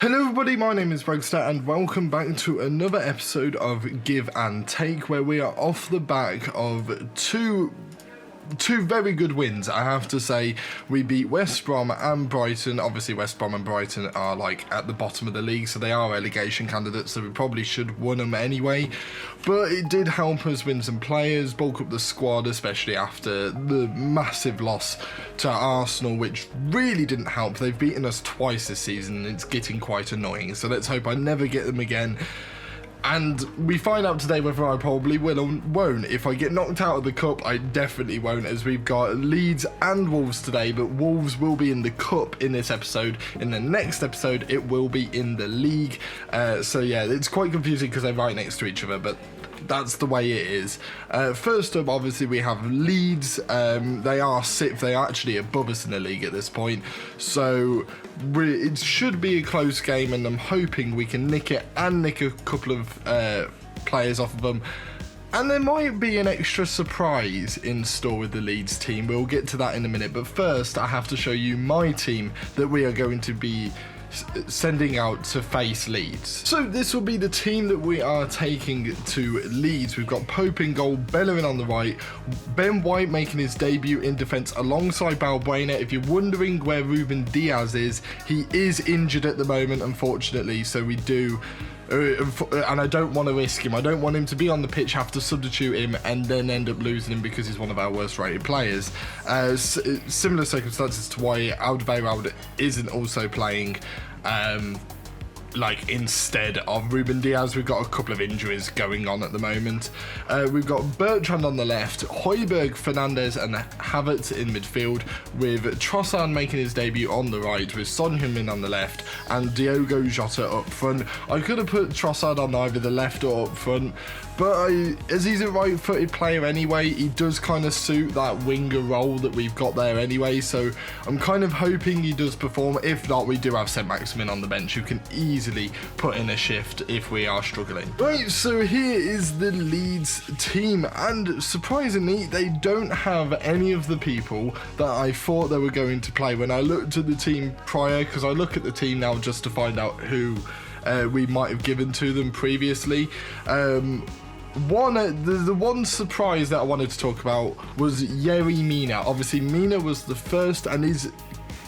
Hello everybody, my name is Bragster and welcome back to another episode of Give and Take, where we are off the back of two very good wins. I have to say, we beat West Brom and Brighton. Obviously West Brom and Brighton are like at the bottom of the league, so they are relegation candidates, so we probably should have won them anyway, but it did help us win some players, bulk up the squad, especially after the massive loss to Arsenal, which really didn't help. They've beaten us twice this season and it's getting quite annoying, so let's hope I never get them again. And we find out today whether I probably will or won't. If I get knocked out of the cup, I definitely won't, as we've got Leeds and Wolves today, but Wolves will be in the cup in this episode. In the next episode, it will be in the league. So yeah, it's quite confusing because they're right next to each other, but that's the way it is. First up, obviously, we have Leeds. They are sixth. They are actually above us in the league at this point. So it should be a close game, and I'm hoping we can nick it and nick a couple of players off of them. And there might be an extra surprise in store with the Leeds team. We'll get to that in a minute. But first, I have to show you my team that we are going to be sending out to face Leeds. So this will be the team that we are taking to Leeds. We've got Pope in goal, Bellerin on the right, Ben White making his debut in defence alongside Balbuena. If you're wondering where Ruben Diaz is, he is injured at the moment, unfortunately, so we do and I don't want to risk him. I don't want him to be on the pitch, have to substitute him, and then end up losing him because he's one of our worst rated players. Similar circumstances to why Alderweireld isn't also playing like instead of Ruben Diaz. We've got a couple of injuries going on at the moment. We've got Bertrand on the left, Højbjerg, Fernandes and Havertz in midfield, with Trossard making his debut on the right, with Son Heung-min on the left and Diogo Jota up front. I could have put Trossard on either the left or up front, but as he's a right-footed player anyway, he does kind of suit that winger role that we've got there anyway, so I'm kind of hoping he does perform. If not, we do have Saint-Maximin on the bench who can easily put in a shift if we are struggling. Right, so here is the Leeds team, and surprisingly, they don't have any of the people that I thought they were going to play when I looked at the team prior, because I look at the team now just to find out who we might have given to them previously. The one surprise that I wanted to talk about was Yerry Mina. Obviously, Mina was the first and is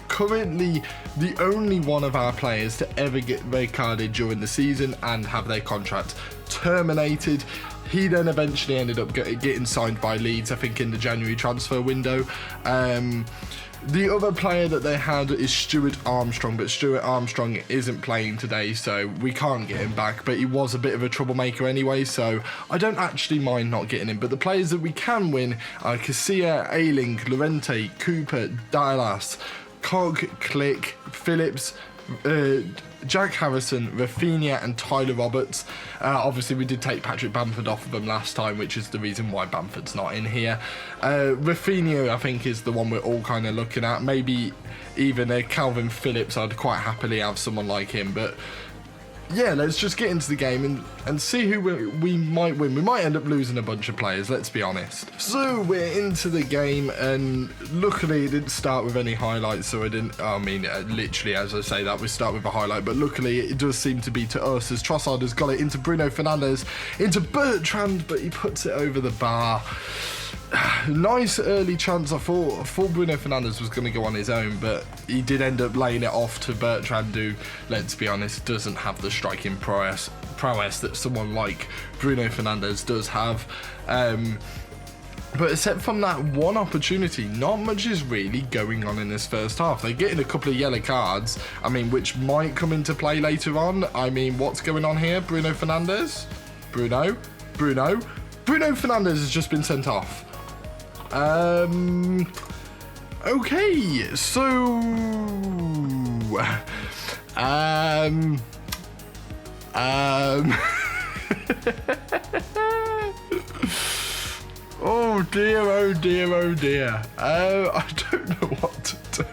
currently the only one of our players to ever get red carded during the season and have their contract terminated. He then eventually ended up getting signed by Leeds, I think, in the January transfer window. The other player that they had is Stuart Armstrong, but Stuart Armstrong isn't playing today, so we can't get him back, but he was a bit of a troublemaker anyway, so I don't actually mind not getting him. But the players that we can win are Casilla, Ayling, Llorente, Cooper, Dallas, Cog, Click, Phillips, Jack Harrison, Rafinha and Tyler Roberts. Obviously we did take Patrick Bamford off of them last time, which is the reason why Bamford's not in here. Rafinha, I think, is the one we're all kind of looking at. Maybe even a Calvin Phillips. I'd quite happily have someone like him, but yeah, let's just get into the game and see who we might win. We might end up losing a bunch of players, let's be honest. So we're into the game, and luckily it didn't start with any highlights, so literally as I say that, we start with a highlight, but luckily it does seem to be to us, as Trossard has got it into Bruno Fernandes, into Bertrand, but he puts it over the bar. Nice early chance. I thought Bruno Fernandes was going to go on his own, but he did end up laying it off to Bertrand, who, let's be honest, doesn't have the striking prowess that someone like Bruno Fernandes does have. But except from that one opportunity, not much is really going on in this first half. They're getting a couple of yellow cards, which might come into play later on. What's going on here? Bruno Fernandes? Bruno Fernandes has just been sent off. Okay, so oh dear. I don't know what to do.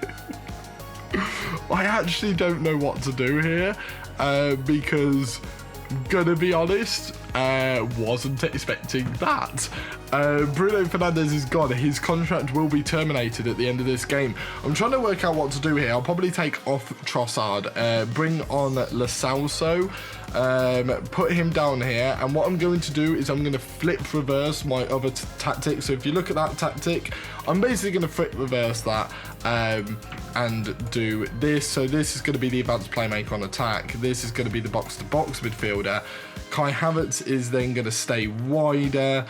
I actually don't know what to do here, because, gonna be honest, Wasn't expecting that. Bruno Fernandes is gone. His contract will be terminated at the end of this game. I'm trying to work out what to do here. I'll probably take off Trossard, bring on Lo Celso, put him down here, and what I'm going to do is I'm going to flip reverse my other tactic. So if you look at that tactic, I'm basically going to flip reverse that and do this. So this is going to be the advanced playmaker on attack. This is going to be the box-to-box midfielder. Kai Havertz is then going to stay wider.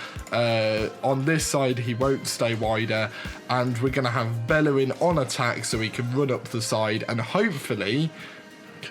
On this side, he won't stay wider. And we're going to have Bellerin on attack so he can run up the side. And hopefully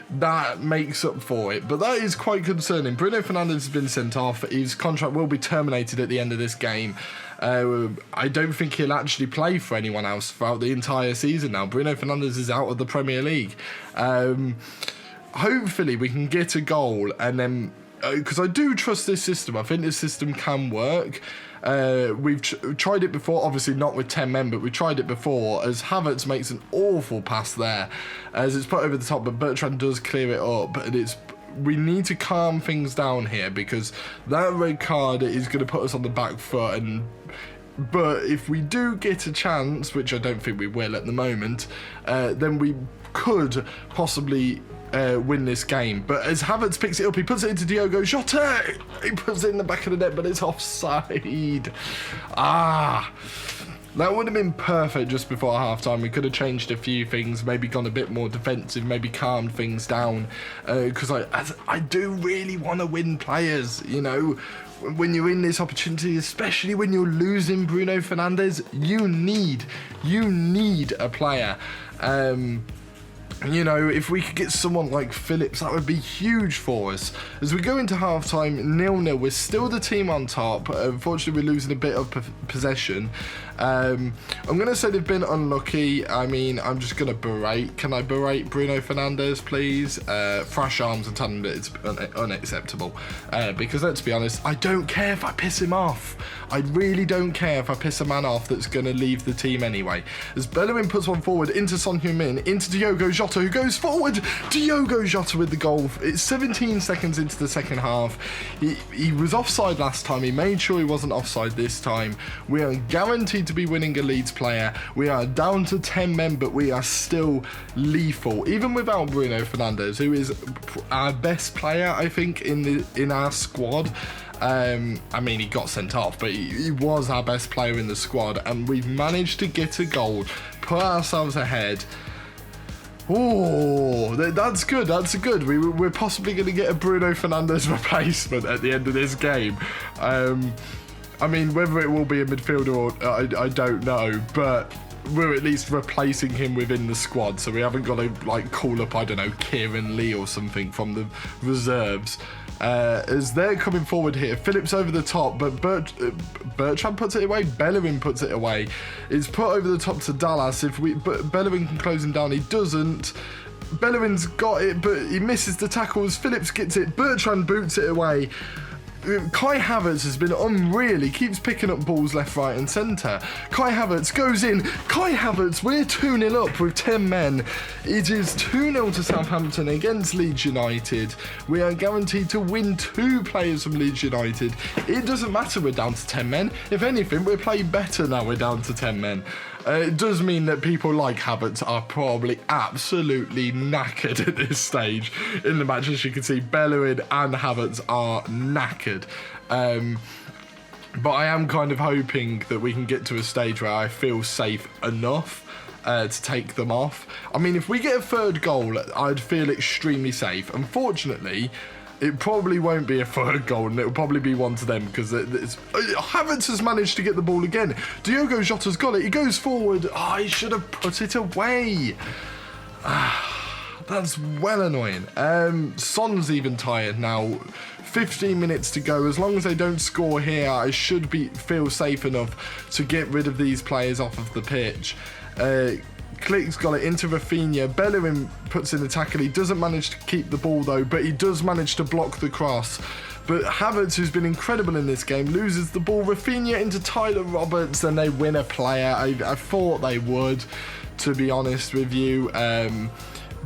that makes up for it. But that is quite concerning. Bruno Fernandes has been sent off. His contract will be terminated at the end of this game. I don't think he'll actually play for anyone else throughout the entire season now. Bruno Fernandes is out of the Premier League. Hopefully we can get a goal and then... because I do trust this system. I think this system can work. We've tried it before, obviously not with 10 men, but we tried it before, as Havertz makes an awful pass there, as it's put over the top, but Bertrand does clear it up, and we need to calm things down here, because that red card is going to put us on the back foot, but if we do get a chance, which I don't think we will at the moment, then we could possibly win this game. But as Havertz picks it up, he puts it into Diogo Jota. He puts it in the back of the net, but it's offside. That would have been perfect just before half-time. We could have changed a few things, maybe gone a bit more defensive, maybe calmed things down. Because I do really want to win players, you know. When you're in this opportunity, especially when you're losing Bruno Fernandes, you need a player. You know, if we could get someone like Phillips, that would be huge for us. As we go into half-time, 0-0, we're still the team on top. Unfortunately, we're losing a bit of possession. I'm going to say they've been unlucky. I mean, I'm just going to berate. Can I berate Bruno Fernandes, please? Thrash arms and tell him that it's unacceptable. Because let's be honest, I don't care if I piss him off. I really don't care if I piss a man off that's going to leave the team anyway. As Bellerin puts one forward into Son Heung-min, into Diogo Jota, who goes forward. Diogo Jota with the goal. It's 17 seconds into the second half. He was offside last time. He made sure he wasn't offside this time. We are guaranteed to be winning a Leeds player. We are down to 10 men, but we are still lethal, even without Bruno Fernandes, who is our best player, I think, in our squad. I mean, he got sent off, but he was our best player in the squad, and we've managed to get a goal, put ourselves ahead. Oh, that's good. That's good. We're possibly going to get a Bruno Fernandes replacement at the end of this game. I mean, whether it will be a midfielder or I don't know, but we're at least replacing him within the squad, so we haven't got to like call up, I don't know, Kieran Lee or something from the reserves. As they're coming forward here, Phillips over the top, but Bertrand puts it away. Bellerin puts it away. It's put over the top to Dallas. But Bellerin can close him down. He doesn't. Bellerin's got it, but he misses the tackles. Phillips gets it. Bertrand boots it away. Kai Havertz has been unreal. He keeps picking up balls left, right and centre. Kai Havertz goes in. Kai Havertz, we're 2-0 up with 10 men. It is 2-0 to Southampton against Leeds United. We are guaranteed to win 2 players from Leeds United. It doesn't matter we're down to 10 men. If anything, we're playing better now we're down to 10 men. It does mean that people like Havertz are probably absolutely knackered at this stage. In the match, as you can see, Bellerin and Havertz are knackered. But I am kind of hoping that we can get to a stage where I feel safe enough to take them off. I mean, if we get a third goal, I'd feel extremely safe. Unfortunately, it probably won't be a third goal, and it'll probably be one to them, because Havertz has managed to get the ball again. Diogo Jota's got it. He goes forward. Oh, he should have put it away. That's well annoying. Son's even tired now. 15 minutes to go. As long as they don't score here, I should feel safe enough to get rid of these players off of the pitch. Klick's got it into Rafinha. Bellerin puts in the tackle. He doesn't manage to keep the ball though, but he does manage to block the cross. But Havertz, who's been incredible in this game, loses the ball. Rafinha into Tyler Roberts, and they win a player. I thought they would, to be honest with you.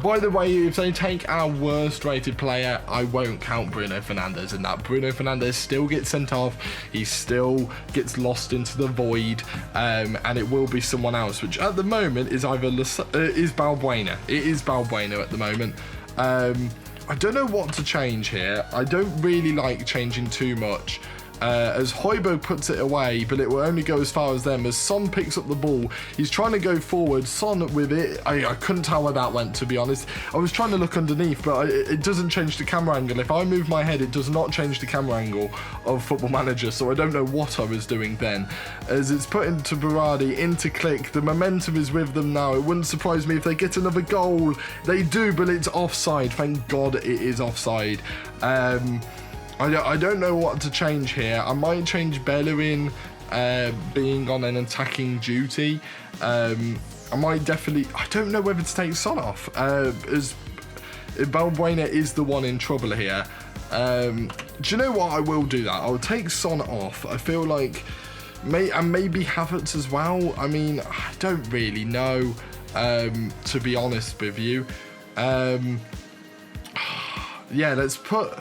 By the way, if they take our worst rated player, I won't count Bruno Fernandes in that. Bruno Fernandes still gets sent off. He still gets lost into the void, and it will be someone else, which at the moment is either is Balbuena. It is Balbuena at the moment. I don't know what to change here. I don't really like changing too much. As Højbjerg puts it away, but it will only go as far as them. As Son picks up the ball, he's trying to go forward. Son with it, I couldn't tell where that went, to be honest. I was trying to look underneath, but it doesn't change the camera angle. If I move my head, it does not change the camera angle of Football Manager, so I don't know what I was doing then. As it's put into Berardi, into Click, the momentum is with them now. It wouldn't surprise me if they get another goal. They do, but it's offside. Thank God it is offside. I don't know what to change here. I might change Bellerin being on an attacking duty. I might definitely... I don't know whether to take Son off. As Balbuena is the one in trouble here. Do you know what? I will do that. I'll take Son off. I feel like... and maybe Havertz as well. I mean, I don't really know, to be honest with you. Yeah, let's put...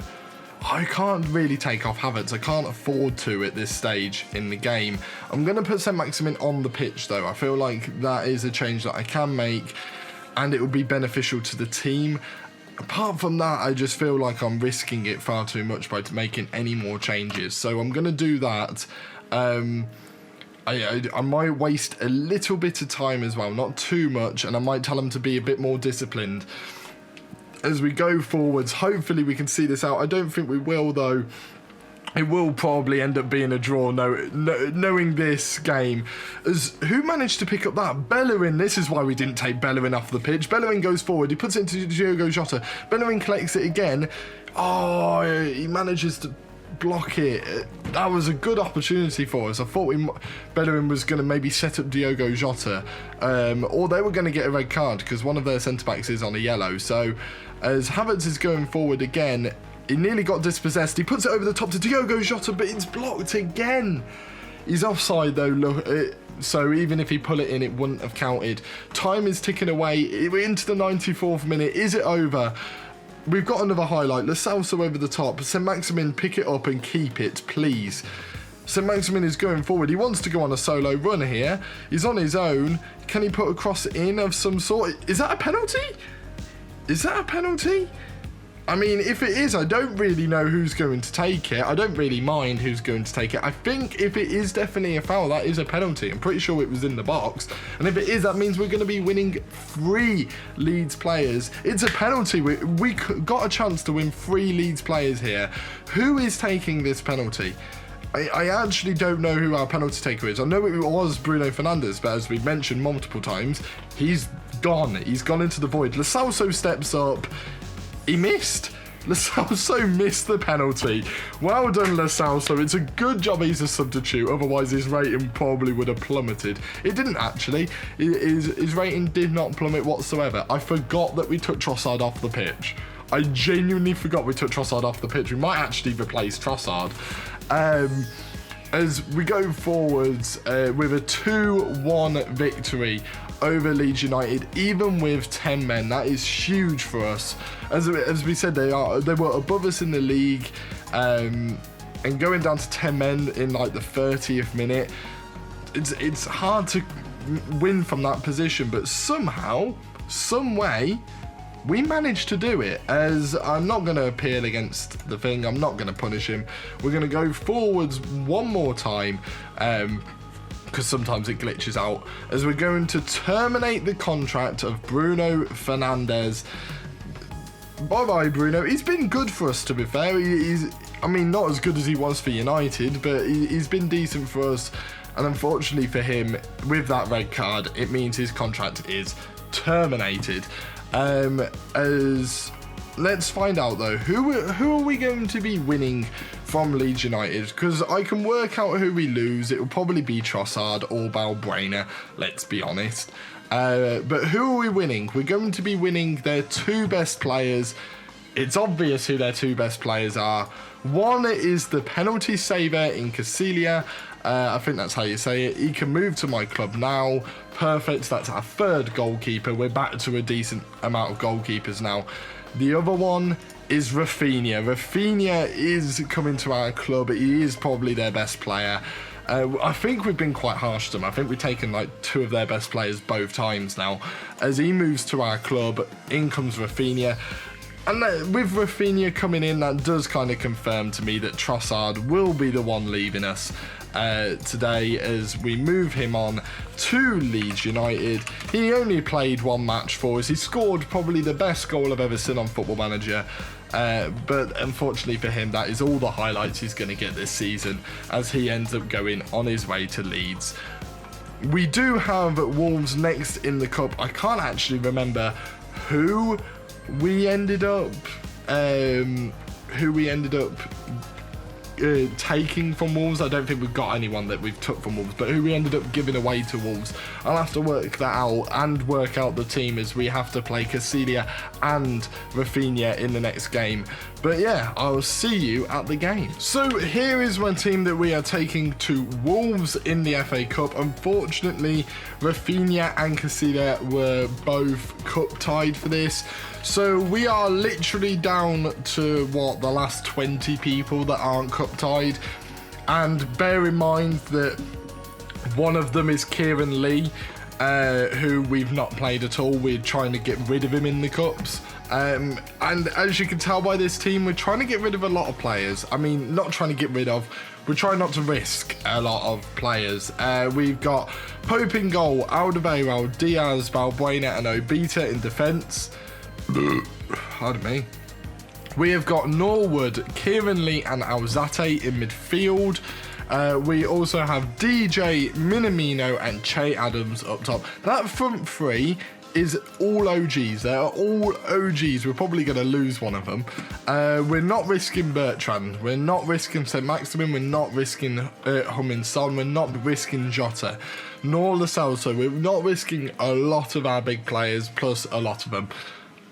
I can't really take off Havertz. I can't afford to at this stage in the game. I'm going to put Saint-Maximin on the pitch, though. I feel like that is a change that I can make, and it will be beneficial to the team. Apart from that, I just feel like I'm risking it far too much by making any more changes. So I'm going to do that. I might waste a little bit of time as well, not too much, and I might tell them to be a bit more disciplined. As we go forwards, hopefully we can see this out. I don't think we will, though. It will probably end up being a draw, knowing this game. As who managed to pick up that? Bellerin. This is why we didn't take Bellerin off the pitch. Bellerin goes forward. He puts it into Diogo Jota. Bellerin collects it again. Oh, he manages to block it. That was a good opportunity for us. I thought Bellerin was going to maybe set up Diogo Jota, or they were going to get a red card because one of their centre-backs is on a yellow. So as Havertz is going forward again, he nearly got dispossessed. He puts it over the top to Diogo Jota, but it's blocked again. He's offside though, look. So even if he pull it in, it wouldn't have counted. Time is ticking away. We're into the 94th minute. Is it over? We've got another highlight. Lo Celso over the top. Saint-Maximin, pick it up and keep it, please. Saint-Maximin is going forward. He wants to go on a solo run here. He's on his own. Can he put a cross in of some sort? Is that a penalty? Is that a penalty? I mean, if it is, I don't really know who's going to take it. I don't really mind who's going to take it. I think if it is definitely a foul, that is a penalty. I'm pretty sure it was in the box. And if it is, that means we're going to be winning 3 Leeds players. It's a penalty. We got a chance to win 3 Leeds players here. Who is taking this penalty? I actually don't know who our penalty taker is. I know it was Bruno Fernandes, but as we've mentioned multiple times, he's gone. He's gone into the void. Lo Celso steps up. He missed. Lo Celso missed the penalty. Well done, Lo Celso. It's a good job he's a substitute. Otherwise, his rating probably would have plummeted. It didn't actually. His rating did not plummet whatsoever. I forgot that we took Trossard off the pitch. I genuinely forgot we took Trossard off the pitch. We might actually replace Trossard. As we go forwards with a 2-1 victory over Leeds United, even with 10 men. That is huge for us. As we said, they were above us in the league, and going down to 10 men in like the 30th minute, it's hard to win from that position, but somehow, some way, we managed to do it. As I'm not going to appeal against the thing, I'm not going to punish him. We're going to go forwards one more time, because sometimes it glitches out, as we're going to terminate the contract of Bruno Fernandes. Bye-bye, Bruno. He's been good for us, to be fair. I mean, not as good as he was for United, but he's been decent for us. And unfortunately for him, with that red card, it means his contract is terminated. As let's find out though, who are we going to be winning from Leeds United? Because I can work out who we lose. It will probably be Trossard or Balbuena, let's be honest. But who are we winning? We're going to be winning their 2 best players. It's obvious who their 2 best players are. One is the penalty saver in Casilia, I think that's how you say it. He can move to my club now. Perfect. That's our third goalkeeper. We're back to a decent amount of goalkeepers now. The other one is Raphinha. Raphinha is coming to our club. He is probably their best player. I think we've been quite harsh to them. I think we've taken like 2 of their best players both times now. As he moves to our club, in comes Raphinha. And with Raphinha coming in, that does kind of confirm to me that Trossard will be the one leaving us today as we move him on to Leeds United. He only played 1 match for us. He scored probably the best goal I've ever seen on Football Manager. But unfortunately for him, that is all the highlights he's going to get this season as he ends up going on his way to Leeds. We do have Wolves next in the cup. I can't actually remember who we ended up taking from Wolves. I don't think we've got anyone that we've took from Wolves, but who we ended up giving away to Wolves. I'll have to work that out and work out the team as we have to play Casilia and Raphinha in the next game. But yeah, I'll see you at the game. So here is my team that we are taking to Wolves in the FA Cup. Unfortunately, Raphinha and Casilia were both cup tied for this. So we are literally down to, what, the last 20 people that aren't cup tied. And bear in mind that one of them is Kieran Lee, who we've not played at all. We're trying to get rid of him in the cups. And as you can tell by this team, we're trying to get rid of a lot of players. I mean, not trying to get rid of, we're trying not to risk a lot of players. We've got Pope in goal, Alderweireld, Diaz, Balbuena and Obita in defence. Pardon me. We have got Norwood, Kieran Lee and Alzate in midfield. We also have DJ, Minamino and Che Adams up top. That front three is all OGs. They're all OGs. We're probably going to lose one of them. We're not risking Bertrand. We're not risking St. Maximin. We're not risking Heung-min Son. We're not risking Jota. Nor Lo Celso. We're not risking a lot of our big players, plus a lot of them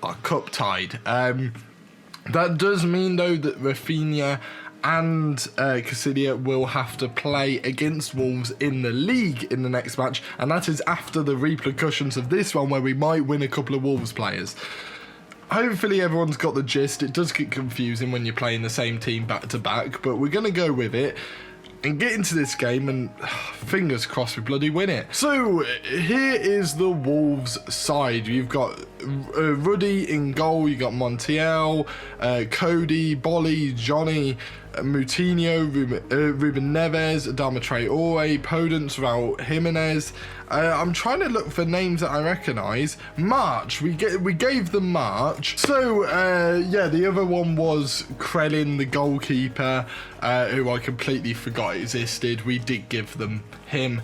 are cup tied. That does mean though that Raphinha and Casilia will have to play against Wolves in the league in the next match, and that is after the repercussions of this one where we might win a couple of Wolves players. Hopefully everyone's got the gist. It does get confusing when you're playing the same team back to back, but we're going to go with it and get into this game and fingers crossed we bloody win it. So here is the Wolves side. You've got Ruddy in goal, you've got Montiel, Cody, Bolly, Johnny, Moutinho, Ruben Neves, Adama Traore, Podence, Raul Jimenez. I'm trying to look for names that I recognise. March, we gave them March. So yeah, the other one was Krellin, the goalkeeper, who I completely forgot existed. We did give them him.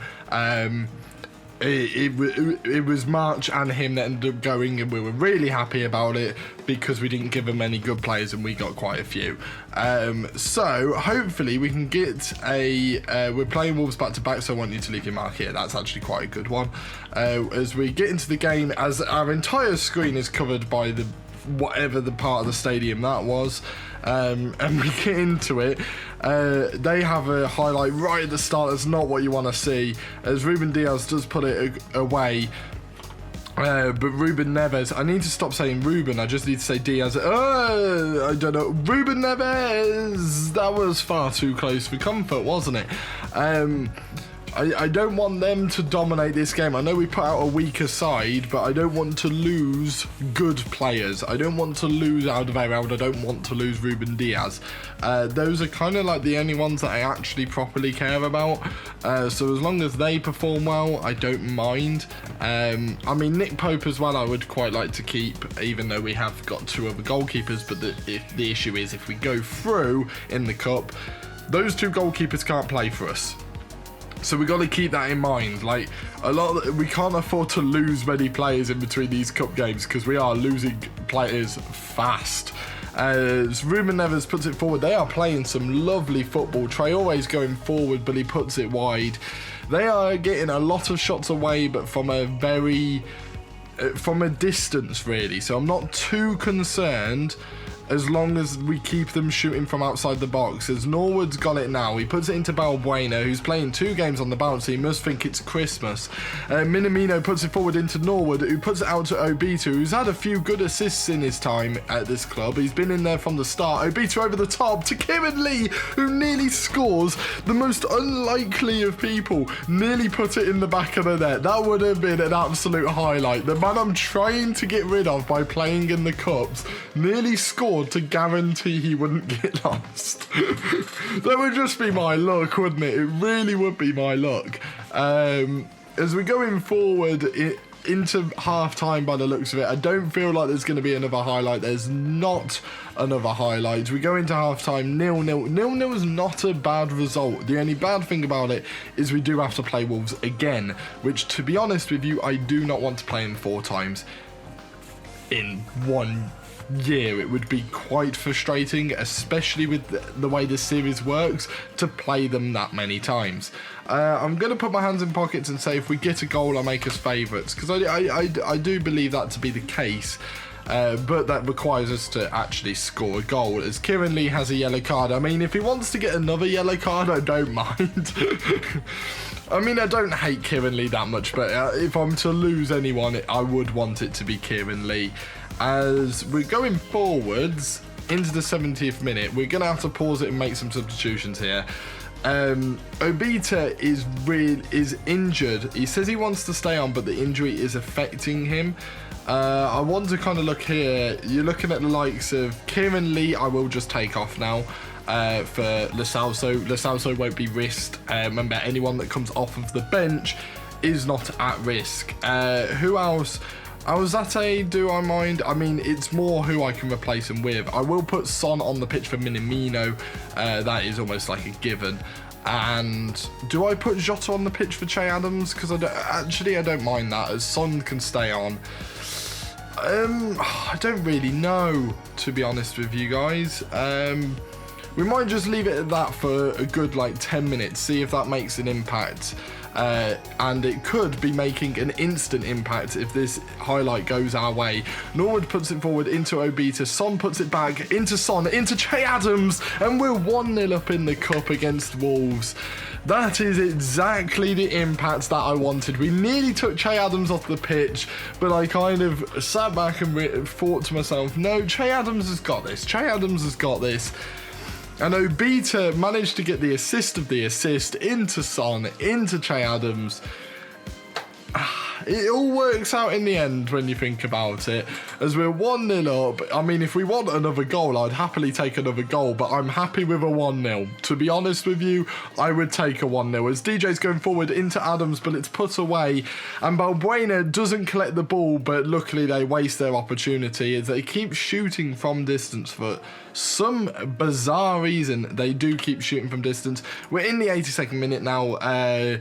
It was March and him that ended up going, and we were really happy about it because we didn't give them any good players and we got quite a few. So hopefully we can get we're playing Wolves back to back, so I want you to leave your mark here. That's actually quite a good one. As we get into the game, as our entire screen is covered by the whatever the part of the stadium that was, and we get into it. They have a highlight right at the start. That's not what you want to see, as Ruben Diaz does put it away. But Ruben Neves, I need to stop saying Ruben, I just need to say Diaz. I don't know, Ruben Neves, that was far too close for comfort, wasn't it? I don't want them to dominate this game. I know we put out a weaker side, but I don't want to lose good players. I don't want to lose Alderweireld. I don't want to lose Ruben Diaz. Those are kind of like the only ones that I actually properly care about. So as long as they perform well, I don't mind. I mean, Nick Pope as well, I would quite like to keep, even though we have got 2 other goalkeepers. But the issue is, if we go through in the cup, those 2 goalkeepers can't play for us. So we got to keep that in mind. Like, we can't afford to lose many players in between these cup games because we are losing players fast. As Ruben Neves puts it forward, they are playing some lovely football. Traore's going forward, but he puts it wide. They are getting a lot of shots away, but from a distance, really. So I'm not too concerned as long as we keep them shooting from outside the box. As Norwood's got it now, he puts it into Balbuena, who's playing 2 games on the bounce, so he must think it's Christmas. Minamino puts it forward into Norwood, who puts it out to Obita, who's had a few good assists in his time at this club. He's been in there from the start. Obita over the top to Kieran Lee, who nearly scores. The most unlikely of people nearly put it in the back of the net. That would have been an absolute highlight. The man I'm trying to get rid of by playing in the cups nearly scored to guarantee he wouldn't get lost. That would just be my luck, wouldn't it? It really would be my luck. As we're going forward into half-time by the looks of it, I don't feel like there's going to be another highlight. There's not another highlight. We go into half-time 0-0. 0-0 is not a bad result. The only bad thing about it is we do have to play Wolves again, which, to be honest with you, I do not want to play in 4 times in 1 year. It would be quite frustrating, especially with the way this series works, to play them that many times. I'm going to put my hands in pockets and say if we get a goal, I'll make us favourites, because I do believe that to be the case. But that requires us to actually score a goal, as Kieran Lee has a yellow card. I mean, if he wants to get another yellow card, I don't mind. I mean, I don't hate Kieran Lee that much, but if I'm to lose anyone, I would want it to be Kieran Lee. As we're going forwards into the 70th minute, we're going to have to pause it and make some substitutions here. Obita is injured. He says he wants to stay on, but the injury is affecting him. I want to kind of look here. You're looking at the likes of Kieran Lee. I will just take off now for Lo Celso. Lo Celso won't be risked. Remember, anyone that comes off of the bench is not at risk. Who else? Alzate, do I mind? I mean, it's more who I can replace him with. I will put Son on the pitch for Minamino. That is almost like a given. And do I put Jota on the pitch for Che Adams? Because I don't mind that, as Son can stay on. I don't really know, to be honest with you guys. We might just leave it at that for a good 10 minutes, see if that makes an impact. And it could be making an instant impact if this highlight goes our way. Norwood puts it forward into Obita. Son puts it back into Son, into Che Adams, and we're 1-0 up in the cup against Wolves. That is exactly the impact that I wanted. We nearly took Che Adams off the pitch, but I kind of sat back and thought to myself, no, Che Adams has got this. Che Adams has got this. And Obita managed to get the assist of the assist into Son, into Che Adams. It all works out in the end when you think about it, as we're 1-0 up. I mean, if we want another goal, I'd happily take another goal, but I'm happy with a 1-0. To be honest with you, I would take a 1-0, as DJ's going forward into Adams, but it's put away, and Balbuena doesn't collect the ball, but luckily they waste their opportunity, as they keep shooting from distance for some bizarre reason. They do keep shooting from distance. We're in the 82nd minute now. I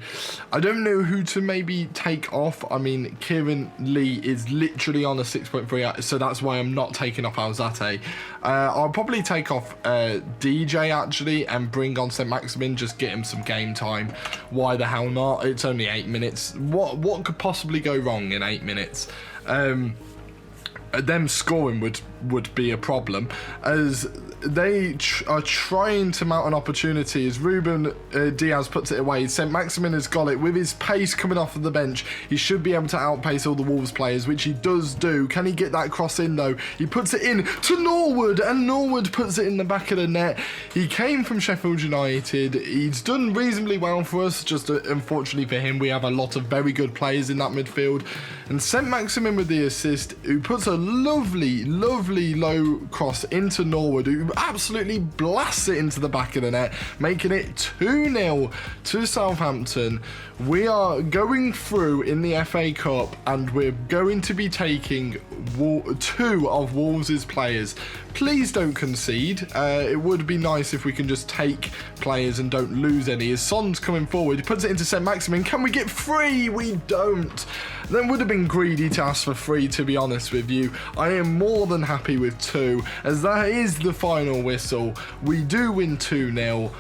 don't know who to maybe take off. I mean, Kieran Lee is literally on a 6.3, so that's why I'm not taking off Alzate. I'll probably take off DJ actually and bring on St. Maximin, just get him some game time. Why the hell not? It's only 8 minutes. What could possibly go wrong in 8 minutes? Them scoring would be a problem, as they are trying to mount an opportunity, as Ruben Diaz puts it away. St. Maximin has got it with his pace coming off of the bench. He should be able to outpace all the Wolves players, which he does do. Can he get that cross in though? He puts it in to Norwood, and Norwood puts it in the back of the net. He came from Sheffield United. He's done reasonably well for us, just unfortunately for him, we have a lot of very good players in that midfield. And St. Maximin with the assist, who puts a lovely low cross into Norwood, who absolutely blasts it into the back of the net, making it 2-0 to Southampton. We are going through in the FA Cup, and we're going to be taking 2 of Wolves' players. Please don't concede. It would be nice if we can just take players and don't lose any. As Son's coming forward, he puts it into St. Maximin. Can we get 3? We don't. Then would have been greedy to ask for 3, to be honest with you. I am more than happy with 2, as that is the final whistle. We do win 2-0.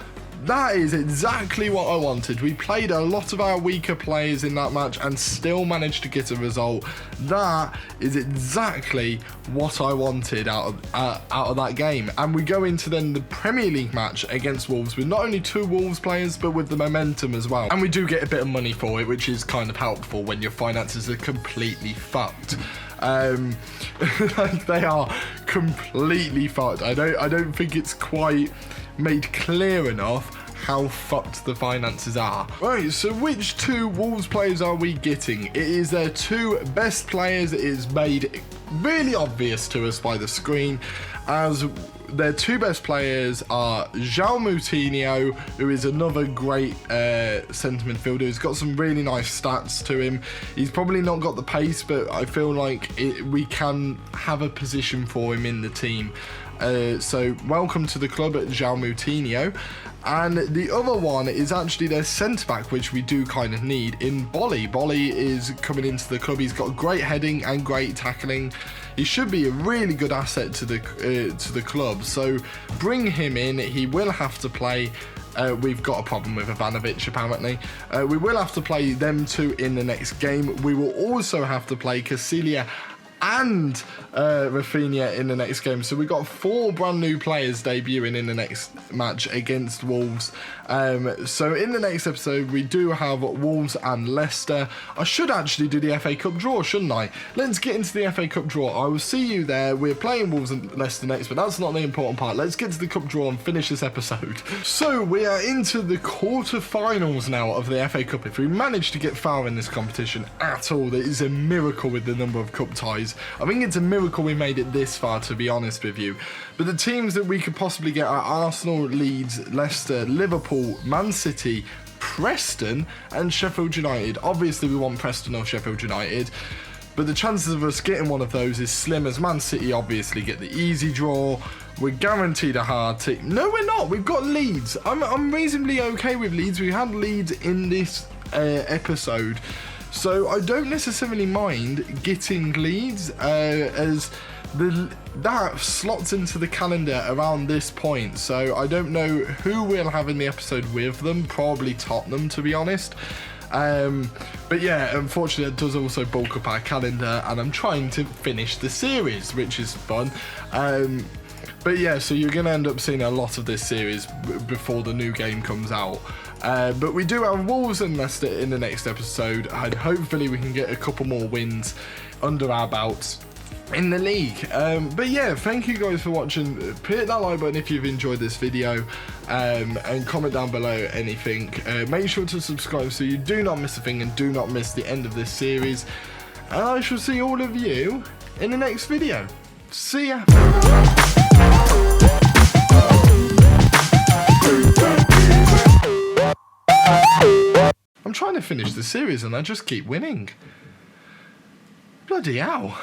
that is exactly what I wanted. We played a lot of our weaker players in that match and still managed to get a result. That is exactly what I wanted out of that game. And we go into then the Premier League match against Wolves with not only 2 Wolves players, but with the momentum as well. And we do get a bit of money for it, which is kind of helpful when your finances are completely fucked. Like, they are completely fucked. I don't think it's quite made clear enough how fucked the finances are. Right, so which 2 Wolves players are we getting? It is their 2 best players. It is made really obvious to us by the screen, as their 2 best players are João Moutinho, who is another great centre midfielder. He's got some really nice stats to him. He's probably not got the pace, but I feel like we can have a position for him in the team. So welcome to the club at João Moutinho. And the other one is actually their centre-back, which we do kind of need, in Bolly. Bolly is coming into the club. He's got great heading and great tackling. He should be a really good asset to the club. So bring him in. He will have to play. We've got a problem with Ivanovic, apparently. We will have to play them 2 in the next game. We will also have to play Casilia and Rafinha in the next game. So we've got 4 brand new players debuting in the next match against Wolves. So in the next episode, we do have Wolves and Leicester. I should actually do the FA Cup draw, shouldn't I? Let's get into the FA Cup draw. I will see you there. We're playing Wolves and Leicester next, but that's not the important part. Let's get to the Cup draw and finish this episode. So we are into the quarter-finals now of the FA Cup. If we manage to get far in this competition at all, that is a miracle with the number of cup ties. I think it's a miracle we made it this far, to be honest with you. But the teams that we could possibly get are Arsenal, Leeds, Leicester, Liverpool, Man City, Preston and Sheffield United. Obviously we want Preston or Sheffield United, but the chances of us getting one of those is slim, as Man City obviously get the easy draw. We're guaranteed a hard tick. No, we're not. We've got Leeds. I'm reasonably okay with Leeds. We had Leeds in this episode, so I don't necessarily mind getting Leeds, as that slots into the calendar around this point. So I don't know who we'll have in the episode with them. Probably Tottenham, to be honest. But yeah, unfortunately it does also bulk up our calendar, and I'm trying to finish the series, which is fun. But yeah, so you're going to end up seeing a lot of this series before the new game comes out. But we do have Wolves and Leicester in the next episode, and hopefully we can get a couple more wins under our belts in the league. But yeah, thank you guys for watching. Hit that like button if you've enjoyed this video, and comment down below anything. Make sure to subscribe so you do not miss a thing and do not miss the end of this series. And I shall see all of you in the next video. See ya. I'm trying to finish the series and I just keep winning. Bloody hell.